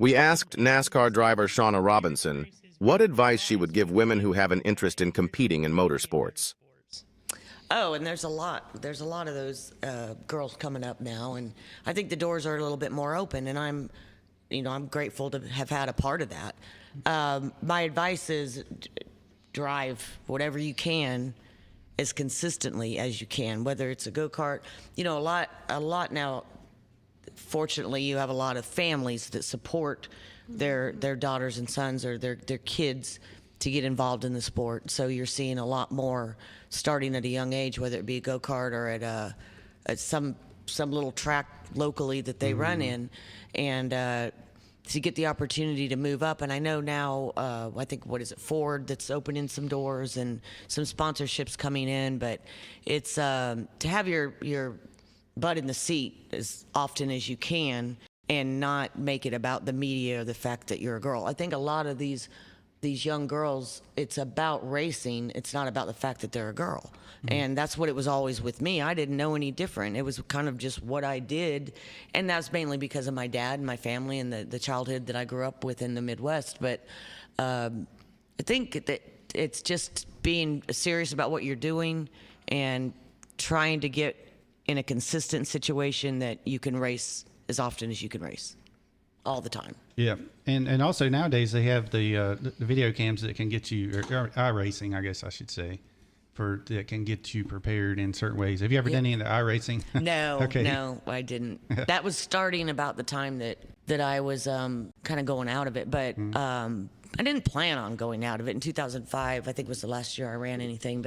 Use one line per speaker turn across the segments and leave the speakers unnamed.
We asked NASCAR driver Shauna Robinson what advice she would give women who have an interest in competing in motorsports.
Oh, and there's a lot. There's a lot of those girls coming up now, and I think the doors are a little bit more open. And I'm grateful to have had a part of that. My advice is drive whatever you can as consistently as you can, whether it's a go-kart. A lot now. Fortunately, you have a lot of families that support their daughters and sons or their kids to get involved in the sport. So you're seeing a lot more starting at a young age, whether it be a go-kart or at some little track locally that they run in, and to get the opportunity to move up. And I know now, I think, Ford that's opening some doors and some sponsorships coming in, but it's to have your butt in the seat as often as you can and not make it about the media or the fact that you're a girl. I think a lot of these young girls, it's about racing. It's not about the fact that they're a girl. And that's what it was always with me. I didn't know any different. It was kind of just what I did. And that's mainly because of my dad and my family and the childhood that I grew up with in the Midwest. But I think that it's just being serious about what you're doing and trying to get in a consistent situation that you can race as often as you can race, all the time.
Yeah, and also nowadays they have the video cams that can get you, or iRacing, I guess I should say, that can get you prepared in certain ways. Have you ever done any of the iRacing?
No,
Okay.
No, I didn't. That was starting about the time that I was kind of going out of it, but I didn't plan on going out of it. In 2005, I think was the last year I ran anything,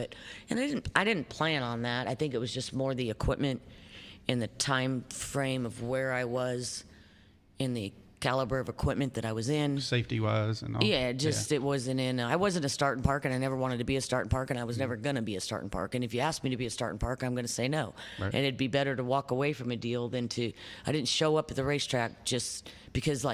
and I didn't plan on that. I think it was just more the equipment and the time frame of where I was in the caliber of equipment that I was in.
Safety wise and all.
Yeah, it wasn't in. I wasn't a starting park, and I never wanted to be a starting park, and I was never going to be a starting park. And if you asked me to be a starting park, I'm going to say no.
Right.
And it'd be better to walk away from a deal than to. I didn't show up at the racetrack just because,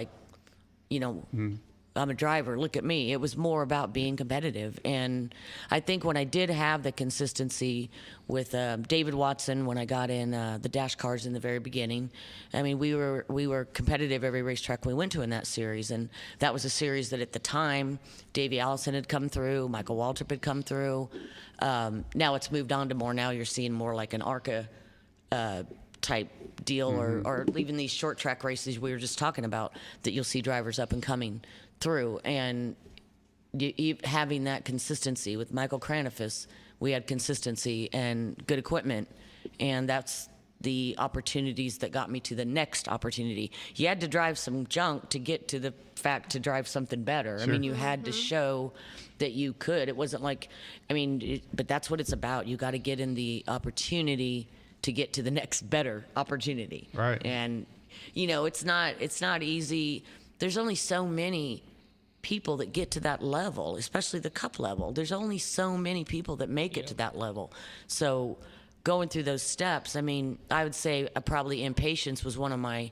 I'm a driver. Look at me. It was more about being competitive. And I think when I did have the consistency with David Watson, when I got in the dash cars in the very beginning, I mean, we were competitive every racetrack we went to in that series. And that was a series that at the time, Davey Allison had come through, Michael Waltrip had come through. Now it's moved on to more. Now you're seeing more like an ARCA type deal, or even these short track races we were just talking about, that you'll see drivers up and coming through. And having that consistency with Michael Cranifus, we had consistency and good equipment, and that's the opportunities that got me to the next opportunity. You had to drive some junk to get to the fact to drive something better. Sure. I mean, you had to show that you could. It wasn't like, but that's what it's about. You got to get in the opportunity to get to the next better opportunity.
Right.
And it's not easy. There's only so many people that get to that level, especially the cup level. There's only so many people that make it to that level. So going through those steps, I would say probably impatience was one of my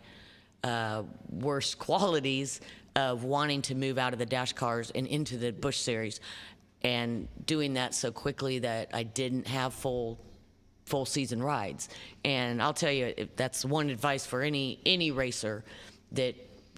worst qualities of wanting to move out of the dash cars and into the Busch series, and doing that so quickly that I didn't have full season rides. And I'll tell you, that's one advice for any racer, that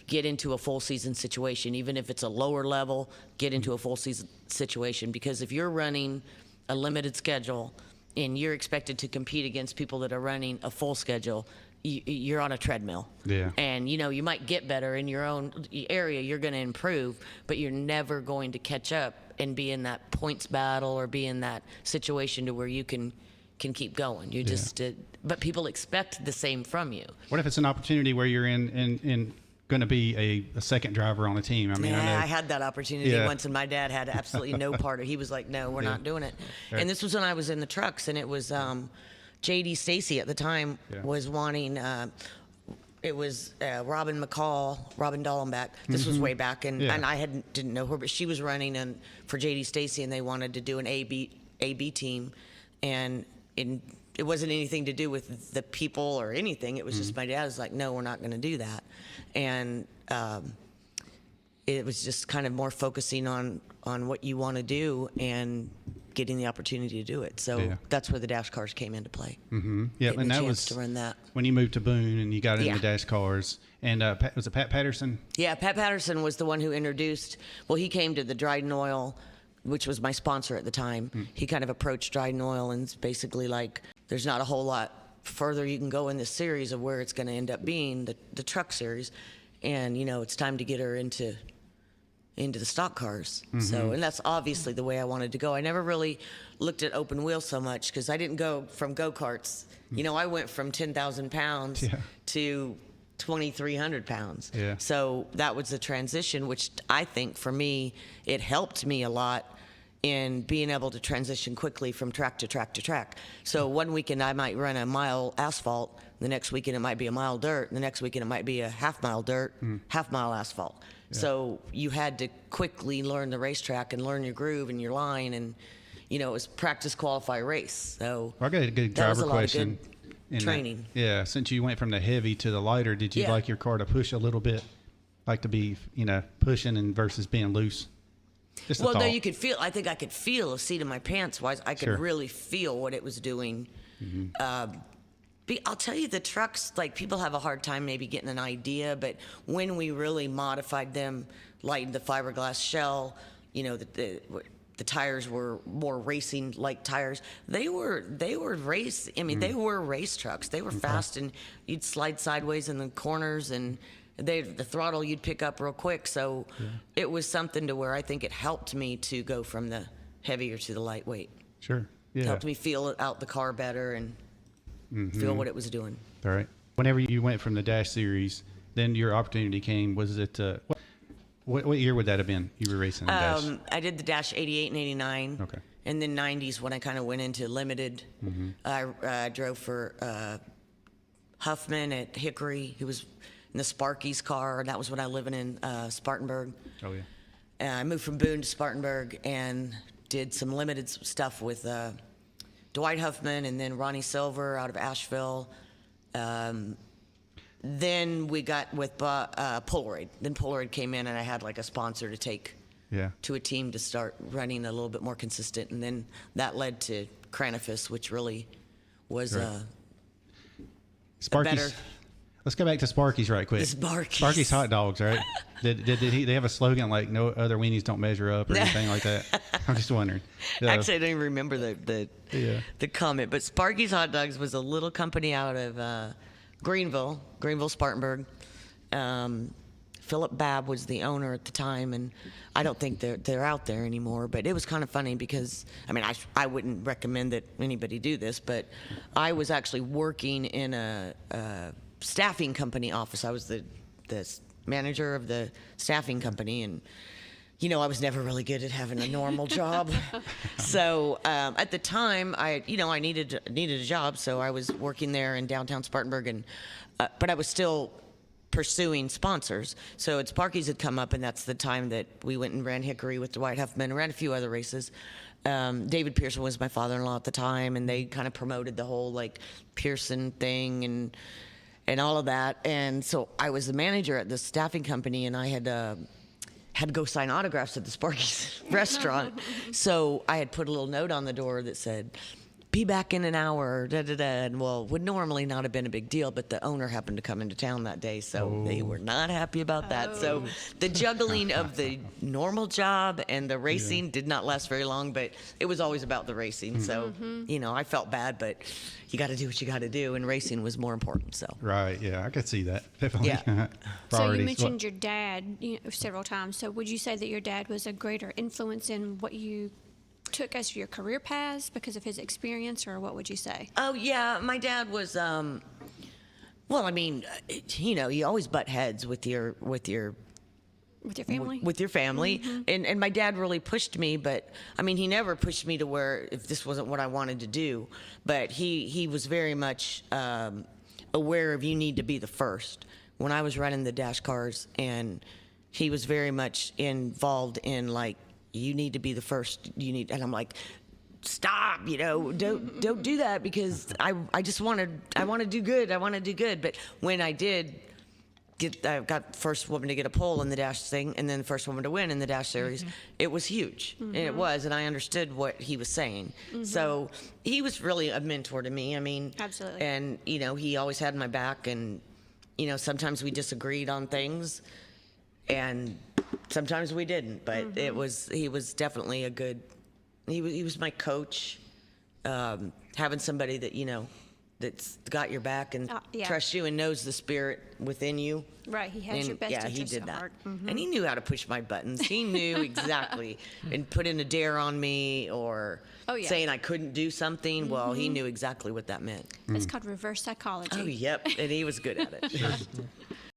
get into a full season situation. Even if it's a lower level, get into a full season situation, because if you're running a limited schedule and you're expected to compete against people that are running a full schedule, you're on a treadmill.
Yeah.
And you might get better in your own area, you're going to improve, but you're never going to catch up and be in that points battle or be in that situation to where you can keep going. You just but people expect the same from you.
What if it's an opportunity where you're in going to be a second driver on the team? I
had that opportunity once, and my dad had absolutely no part of it. He was like, no, we're not doing it. Right. And this was when I was in the trucks, and it was J.D. Stacy at the time was wanting, it was Robin Dallenbach. This was way back, and I didn't know her, but she was running for J.D. Stacy, and they wanted to do an A-B team, and it wasn't anything to do with the people or anything. It was just my dad was like, no, we're not going to do that. And it was just kind of more focusing on what you want to do and getting the opportunity to do it. So
Yeah.
that's where the dash cars came into play.
Mm-hmm. Yeah,
Getting
and
the
that
chance
was
to run that.
when you moved to Boone and you got into
Yeah.
dash cars. And was it Pat Patterson?
Yeah, Pat Patterson was the one who introduced. Well, he came to the Dryden Oil, which was my sponsor at the time. He kind of approached Dryden Oil and it's basically like, there's not a whole lot further you can go in this series of where it's going to end up being the truck series, and it's time to get her into the stock cars. So, and that's obviously the way I wanted to go. I never really looked at open wheel so much because I didn't go from go-karts. I went from 10,000 pounds to 2,300 pounds.
Yeah.
So that was the transition, which I think for me, it helped me a lot in being able to transition quickly from track to track to track. So one weekend I might run a mile asphalt, the next weekend it might be a mile dirt, the next weekend it might be a half mile dirt, half mile asphalt. So you had to quickly learn the racetrack and learn your groove and your line, and it was practice, qualify, race. So
Well, I got a good
that was
driver
a lot of
question.
good
in that.
training.
Yeah, since you went from the heavy to the lighter, did you
Yeah.
like your car to push a little bit, like to be pushing and versus being loose? Just a
Well, no,
thought.
you could feel. I think I could feel a seat of my pants. Wise, I could
Sure.
really feel what it was doing. I'll tell you, the trucks, like, people have a hard time maybe getting an idea, but when we really modified them, lightened the fiberglass shell, the tires were more racing like tires. They were race. I mean, they were race trucks. They were fast, and you'd slide sideways in the corners, and the throttle you'd pick up real quick. So it was something to where I think it helped me to go from the heavier to the lightweight.
Sure. Yeah.
Helped me feel out the car better and feel what it was doing.
All right. Whenever you went from the Dash Series, then your opportunity came. Was it what year would that have been? You were racing the Dash.
I did the Dash 88 and 89.
Okay.
And then 90s when I kind of went into limited. I drove for Huffman at Hickory, who was in the Sparky's car. And that was when I was living in Spartanburg.
Oh yeah.
I moved from Boone to Spartanburg and did some limited stuff with Dwight Huffman and then Ronnie Silver out of Asheville. Then we got with Polaroid. Then Polaroid came in and I had like a sponsor to take to a team to start running a little bit more consistent. And then that led to Cranifus, which really was
Sparky's.
better.
Let's go back to Sparky's right quick. Sparky's hot dogs, right? Did they have a slogan like "No other weenies don't measure up" or anything like that? I'm just wondering.
Actually, I don't even remember the comment, but Sparky's Hot Dogs was a little company out of Greenville, Spartanburg. Philip Babb was the owner at the time, and I don't think they're out there anymore. But it was kind of funny because, I mean, I wouldn't recommend that anybody do this, but I was actually working in a staffing company office. I was the manager of the staffing company, and I was never really good at having a normal job. So at the time, I needed a job, so I was working there in downtown Spartanburg, and but I was still pursuing sponsors. So Sparky's had come up, and that's the time that we went and ran Hickory with Dwight Huffman, ran a few other races. David Pearson was my father-in-law at the time, and they kind of promoted the whole like Pearson thing and all of that. And so I was the manager at the staffing company, and I had to go sign autographs at the Sparky's restaurant. So I had put a little note on the door that said, "Be back in an hour," and would normally not have been a big deal, but the owner happened to come into town that day, so they were not happy about that. So the juggling of the normal job and the racing did not last very long, but it was always about the racing. So, I felt bad, but you got to do what you got to do, and racing was more important. So
Right, yeah, I could see that. Definitely.
Yeah.
So you mentioned your dad several times. So would you say that your dad was a greater influence in what you took as your career paths because of his experience, or what would you say?
Oh yeah, my dad was. Well, I mean, you always butt heads with your
family.
With your family, and my dad really pushed me, but I mean, he never pushed me to where if this wasn't what I wanted to do, but he was very much aware of you need to be the first. When I was running the dash cars, and he was very much involved in like, you need to be the first. And I'm like, stop, don't do that, because I want to do good. But when I did, I got first woman to get a pole in the Dash thing, and then first woman to win in the Dash Series. It was huge, and it was, and I understood what he was saying. So he was really a mentor to me. I mean,
Absolutely.
And he always had my back, and sometimes we disagreed on things, and sometimes we didn't. But he was definitely a good. He was my coach. Having somebody that that's got your back and
yeah.
trusts you and knows the spirit within you.
Right, he has
And,
your best
yeah, he
interests
did
at
that.
heart.
And he knew how to push my buttons. He knew exactly. And put in a dare on me or
Oh, yeah.
saying I couldn't do something. Well, he knew exactly what that meant.
It's called reverse psychology.
Oh, yep. And he was good at it.